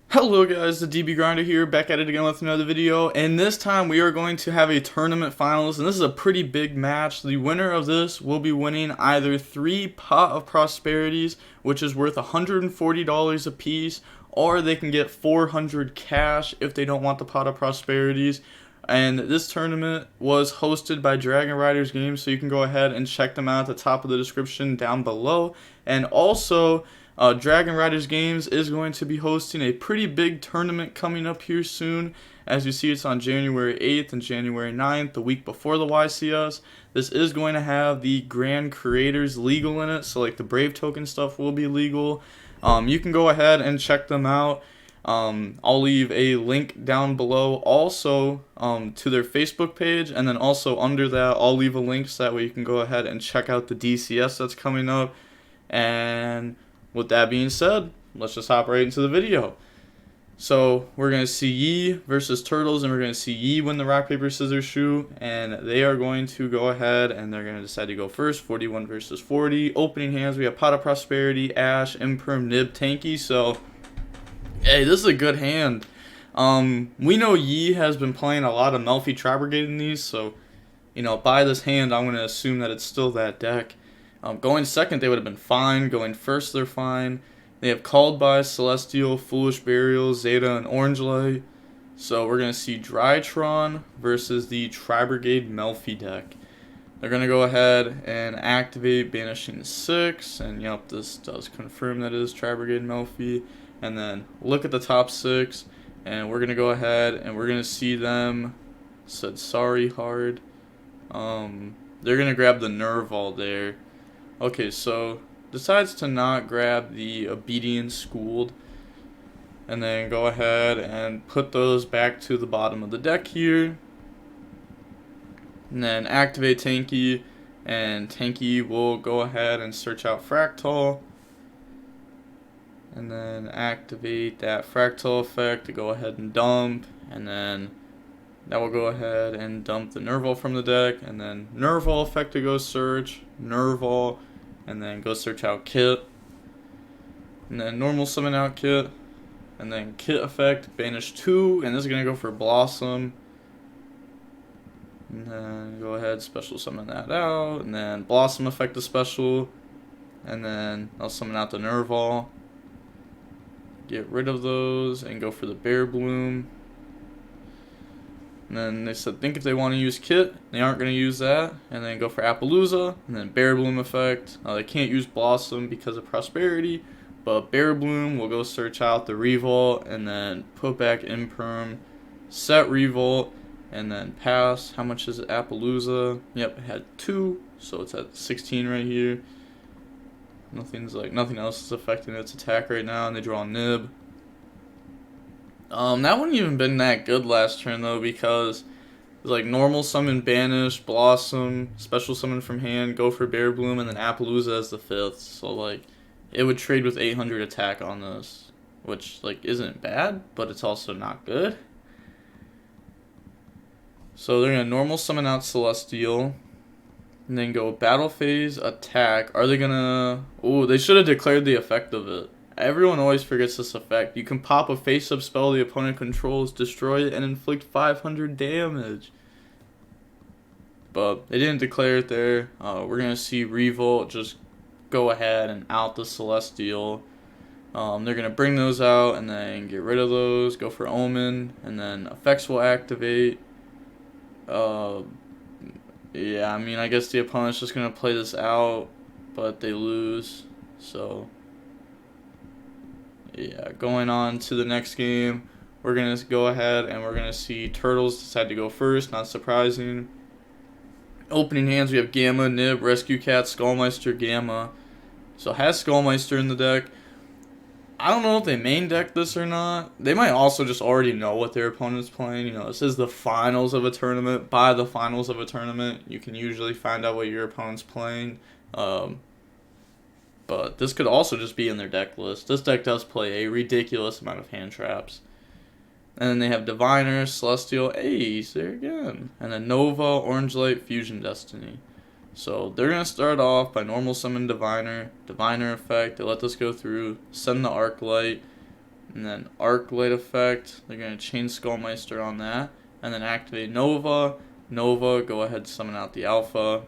Hello guys, the DB Grinder here, back at it again with another video, and this time we are going to have a tournament finals, and this is a pretty big match. The winner of this will be winning either 3 Pot of Prosperities, which is worth $140 a piece, or they can get 400 cash if they don't want the Pot of Prosperities. And this tournament was hosted by Dragon Riders Games, so you can go ahead and check them out at the top of the description down below. And also, Dragon Riders Games is going to be hosting a pretty big tournament coming up here soon. As you see, it's on January 8th and January 9th, the week before the YCS. This is going to have the Grand Creators legal in it, so like the Brave token stuff will be legal. You can go ahead and check them out. I'll leave a link down below also to their Facebook page, and then also under that I'll leave a link so that way you can go ahead and check out the DCS that's coming up. And with that being said, let's just hop right into the video. So we're going to see Yi versus Turtles, and we're going to see Yi win the rock, paper, scissors, shoot, and they are going to go ahead and they're going to decide to go first. 41 versus 40. Opening hands, we have Pot of Prosperity, Ash, Imperm, Nib, Tanky. So hey, this is a good hand. We know Yi has been playing a lot of Melffy Tri-Brigade in these, so, you know, by this hand, I'm going to assume that it's still that deck. Going second, they would have been fine. Going first, they're fine. They have Called by, Celestial, Foolish Burial, Zeta, and Orange Light. So we're going to see Drytron versus the Tri-Brigade Melffy deck. They're going to go ahead and activate Banishing 6, and yep, this does confirm that it is Tri-Brigade Melffy. And then look at the top 6, and we're going to go ahead and we're going to see them, said sorry hard. They're going to grab the Nerval there. Okay, so decides to not grab the Obedient Schooled, and then go ahead and put those back to the bottom of the deck here. And then activate Tanky, and Tanky will go ahead and search out Fractal. And then activate that Fractal effect to go ahead and dump, and then that will go ahead and dump the Nerval from the deck, and then Nerval effect to go search, Nerval, and then go search out Kit, and then normal summon out Kit, and then Kit effect, banish 2, and this is going to go for Blossom, and then go ahead, special summon that out, and then Blossom effect the special, and then I'll summon out the Nerval, get rid of those, and go for the Bear Bloom. And then they said think if they want to use Kit, they aren't going to use that. And then go for Appaloosa, and then Bear Bloom effect. They can't use Blossom because of Prosperity, but Bear Bloom will go search out the Revolt, and then put back Imperm, set Revolt, and then pass. How much is it? Appaloosa? Yep, it had 2, so it's at 16 right here. Nothing else is affecting its attack right now, and they draw Nib. That wouldn't even been that good last turn though, because it's like normal summon, banish, Blossom, special summon from hand, go for Bear Bloom, and then Appaloosa as the 5th. So like it would trade with 800 attack on this, which like isn't bad, but it's also not good. So they're gonna normal summon out Celestial, and then go battle phase, attack. Are they gonna? Oh, they should have declared the effect of it. Everyone always forgets this effect. You can pop a face-up spell the opponent controls, destroy it, and inflict 500 damage. But they didn't declare it there. We're going to see Revolt just go ahead and out the Celestial. They're going to bring those out and then get rid of those. Go for Omen, and then effects will activate. Yeah, I mean, I guess the opponent's just going to play this out, but they lose. So yeah, going on to the next game, we're going to go ahead and we're going to see Turtles decide to go first, not surprising. Opening hands, we have Gamma, Nib, Rescue Cat, Skullmeister, Gamma. So has Skullmeister in the deck. I don't know if they main deck this or not. They might also just already know what their opponent's playing. You know, this is the finals of a tournament. By the finals of a tournament, you can usually find out what your opponent's playing. But this could also just be in their deck list. This deck does play a ridiculous amount of hand traps. And then they have Diviner, Celestial, AiS there again. And then Nova, Orange Light, Fusion Destiny. So they're going to start off by normal summon Diviner. Diviner effect, they let this go through. Send the Arc Light. and then Arc Light effect. They're going to chain Skullmeister on that, and then activate Nova. Nova, go ahead and summon out the Alpha.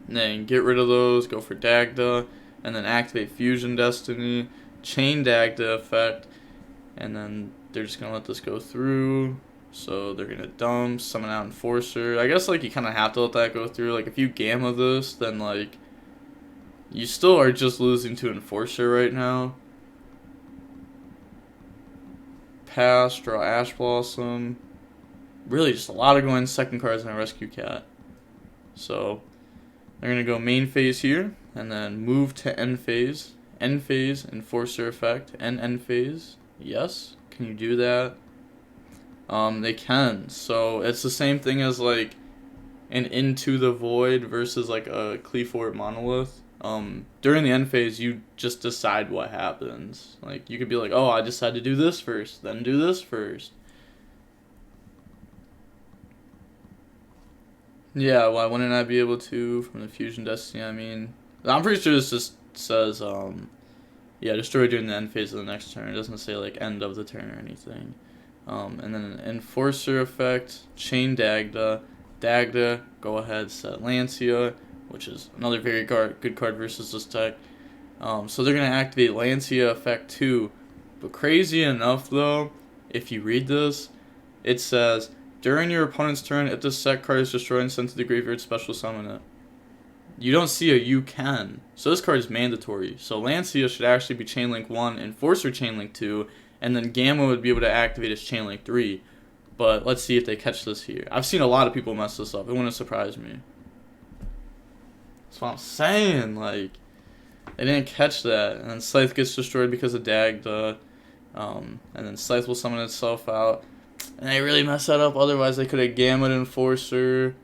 And then get rid of those, go for Dagda, and then activate Fusion Destiny, chain Dagda effect, and then they're just going to let this go through. So they're going to dump, summon out Enforcer. I guess, like, you kind of have to let that go through. Like, if you Gamma this, then, like, you still are just losing to Enforcer right now. Pass, draw Ash Blossom. Really, just a lot of going second cards in a Rescue Cat. So, they're going to go main phase here, and then move to end phase. End phase, Enforcer effect, and end phase. Yes, can you do that? They can. So, it's the same thing as, like, an Into the Void versus, like, a Cleafort Monolith. During the end phase, you just decide what happens. Like, you could be like, oh, I decide to do this first, then do this first. Yeah, why wouldn't I be able to from the Fusion Destiny? I mean, I'm pretty sure this just says, yeah, destroy during the end phase of the next turn. It doesn't say, like, end of the turn or anything. And then an Enforcer effect, chain Dagda. Dagda, go ahead, set Lancia, which is another very good card versus this deck. So they're going to activate Lancia effect too. But crazy enough, though, if you read this, it says, during your opponent's turn, if this set card is destroyed and sent to the graveyard, special summon it. You don't see a you can. So this card is mandatory. So Lancia should actually be Chainlink 1, Enforcer Chainlink 2, and then Gamma would be able to activate as Chainlink 3. But let's see if they catch this here. I've seen a lot of people mess this up. It wouldn't surprise me. That's what I'm saying. Like, they didn't catch that. And then Scythe gets destroyed because of Dagda. And then Scythe will summon itself out. And they really messed that up. Otherwise, they could have Gamma Enforcer.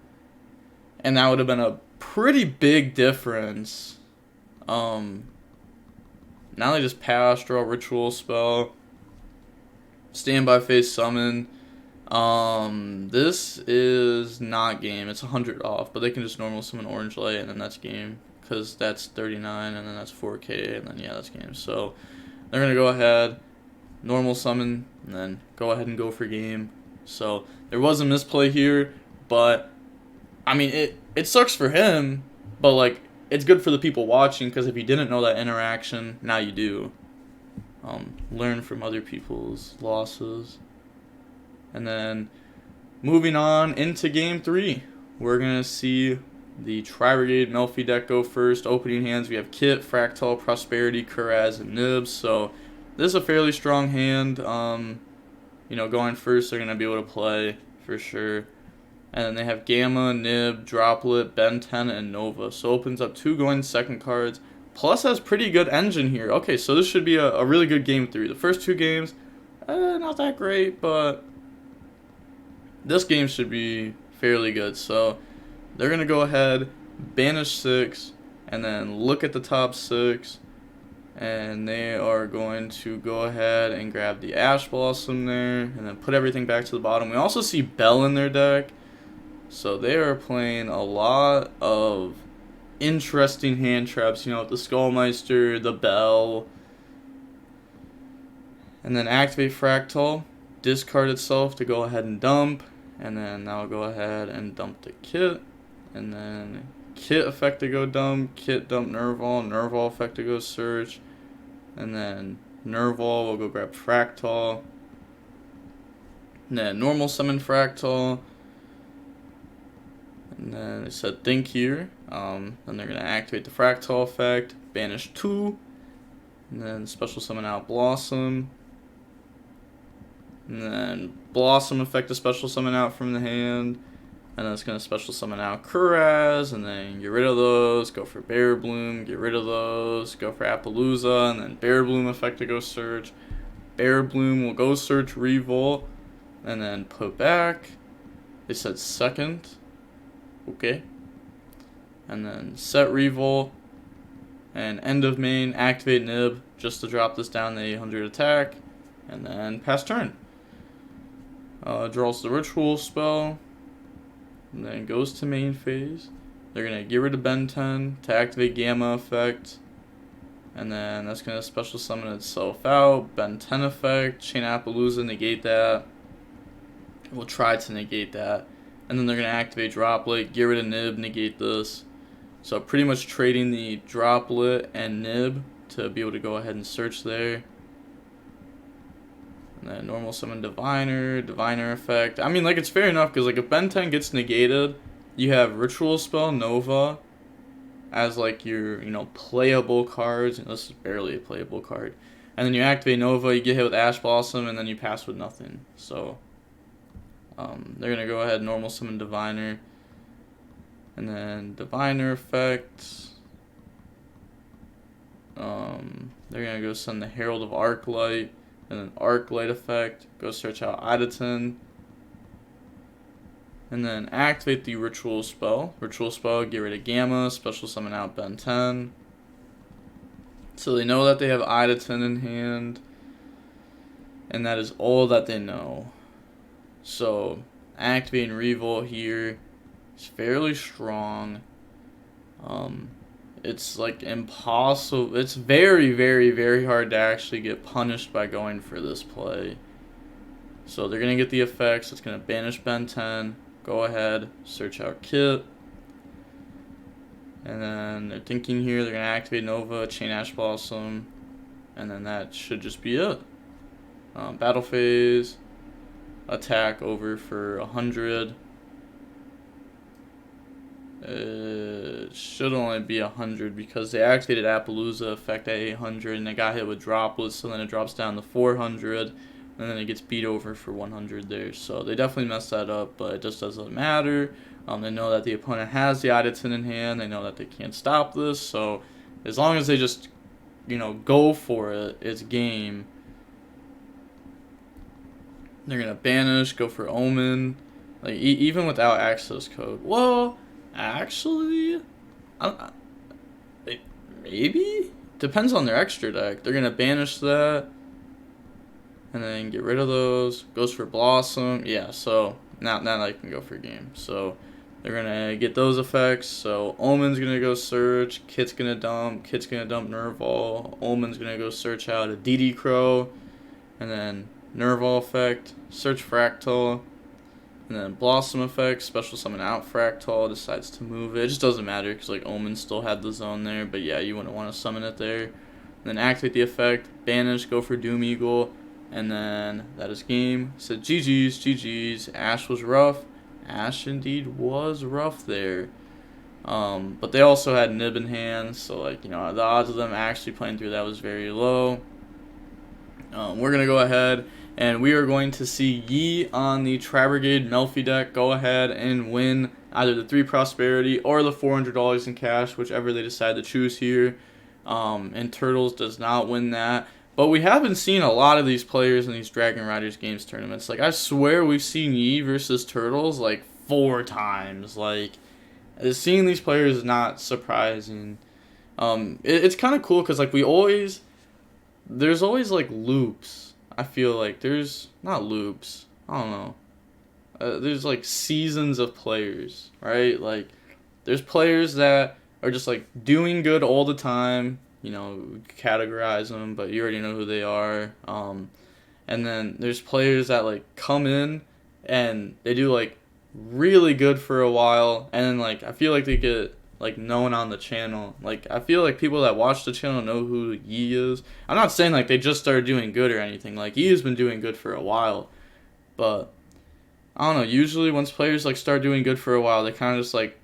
And that would have been a pretty big difference. Now they just pass, draw a Ritual Spell. Standby phase summon. This is not game. It's 100 off, but they can just normal summon Orange Light, and then that's game. Because that's 39, and then that's 4K, and then, yeah, that's game. So, they're going to go ahead, normal summon, and then go ahead and go for game. So, there was a misplay here, but, I mean, it sucks for him, but, like, it's good for the people watching, because if you didn't know that interaction, now you do. Learn from other people's losses. And then, moving on into Game 3, we're going to see the Tri-Brigade Melffy deck go first. Opening hands, we have Kit, Fractal, Prosperity, Kuraz, and Nibs. So, this is a fairly strong hand. You know, going first, they're going to be able to play for sure. And then they have Gamma, Nib, Droplet, Ben 10, and Nova. So, opens up 2 going second cards. Plus has pretty good engine here. Okay, so this should be a really good Game 3. The first 2 games, not that great, but this game should be fairly good. So, they're going to go ahead, banish 6, and then look at the top 6. And they are going to go ahead and grab the Ash Blossom there, and then put everything back to the bottom. We also see Bell in their deck. So, they are playing a lot of interesting hand traps, you know, with the Skullmeister, the Bell. And then activate Fractal, discard itself to go ahead and dump. And then now go ahead and dump the Kit. And then Kit effect to go dump, Kit dump Nerval, Nerval effect to go search. And then Nerval will go grab Fractal. And then normal summon Fractal. And then it said think here. Then they're going to activate the Fractal effect, banish 2. And then special summon out Blossom. And then Blossom effect to special summon out from the hand. And then it's going to special summon out Kuraz. And then get rid of those. Go for Bear Bloom. Get rid of those. Go for Appaloosa. And then Bear Bloom effect to go search. Bear Bloom will go search Revolt. And then put back. It said second. Okay. And then set Revolt. And end of main. Activate Nib. Just to drop this down to 800 attack. And then pass turn. Draws the Ritual Spell. And then goes to main phase. They're going to get rid of Ben 10 to activate Gamma effect. And then that's going to special summon itself out. Ben 10 effect, Chain Appaloosa, negate that. We'll try to negate that. And then they're going to activate Droplet, get rid of Nib, negate this. So pretty much trading the Droplet and Nib to be able to go ahead and search there. And then normal summon Diviner, Diviner effect. I mean, like, it's fair enough, because, like, if Ben 10 gets negated, you have Ritual Spell, Nova, as, like, your, you know, playable cards. And this is barely a playable card. And then you activate Nova, you get hit with Ash Blossom, and then you pass with nothing. So, they're going to go ahead and normal summon Diviner. And then Diviner effect. They're going to go send the Herald of Arclight. And then Arclight effect. Go search out Idaten. And then activate the Ritual Spell. Ritual Spell, get rid of Gamma. Special summon out Ben 10. So they know that they have Idaten in hand. And that is all that they know. So activating Revolt here is fairly strong. It's like impossible. It's very, very, very hard to actually get punished by going for this play. So they're going to get the effects. It's going to banish Ben 10. Go ahead, search out Kit. And then they're thinking here they're going to activate Nova, Chain Ash Blossom. And then that should just be it. Battle phase. Attack over for 100. It should only be 100 because they activated Appaloosa effect at 800 and they got hit with Droplets, so then it drops down to 400 and then it gets beat over for 100 there. So they definitely messed that up, but it just doesn't matter. They know that the opponent has the Idaten in hand. They know that they can't stop this. So as long as they just, you know, go for it, it's game. They're going to banish, go for Omen. Like, even without access code. Well, actually, maybe? Depends on their extra deck. They're going to banish that. And then get rid of those. Goes for Blossom. Yeah, so now they can go for game. So they're going to get those effects. So Omen's going to go search. Kit's going to dump. Kit's going to dump Nerval. Omen's going to go search out a dotKuro. And then Nerval effect, search Fractal, and then Blossom effect, special summon out Fractal, decides to move it. It just doesn't matter because like Omen still had the zone there, but yeah, you wouldn't want to summon it there. And then activate the effect, banish, go for Doom Eagle, and then that is game. So GG's, GG's. Ash was rough. Ash indeed was rough there. But they also had Nib in hand, so like, you know, the odds of them actually playing through that was very low. We're going to go ahead and we are going to see Yi on the Tri-Brigade Melffy deck go ahead and win either the 3 Prosperity or the $400 in cash, whichever they decide to choose here. And Turtles does not win that. But we haven't seen a lot of these players in these Dragon Riders games tournaments. Like, I swear we've seen Yi versus Turtles like 4 times. Like, seeing these players is not surprising. It's kind of cool because like there's always like loops. I feel like there's not loops. I don't know. There's like seasons of players, right? Like there's players that are just like doing good all the time. You know, categorize them, but you already know who they are. And then there's players that like come in and they do like really good for a while, and then like I feel like they get like known on the channel. Like I feel like people that watch the channel know who Yi is. I'm not saying like they just started doing good or anything. Like Yi has been doing good for a while, but I don't know. Usually once players like start doing good for a while, they kind of just like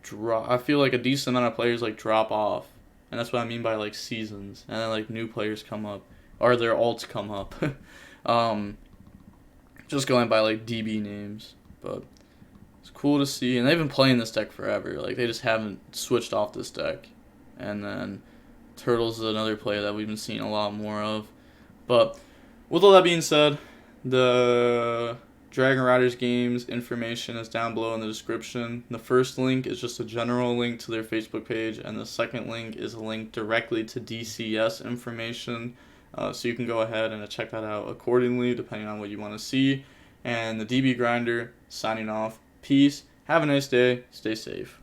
drop. I feel like a decent amount of players like drop off, and that's what I mean by like seasons. And then like new players come up or their alts come up. Just going by like DB names, but it's cool to see, and they've been playing this deck forever. Like, they just haven't switched off this deck. And then Turtles is another player that we've been seeing a lot more of. But with all that being said, the Dragon Riders games information is down below in the description. The first link is just a general link to their Facebook page, and the second link is a link directly to DCS information. So you can go ahead and check that out accordingly, depending on what you want to see. And the DB Grinder signing off. Peace. Have a nice day. Stay safe.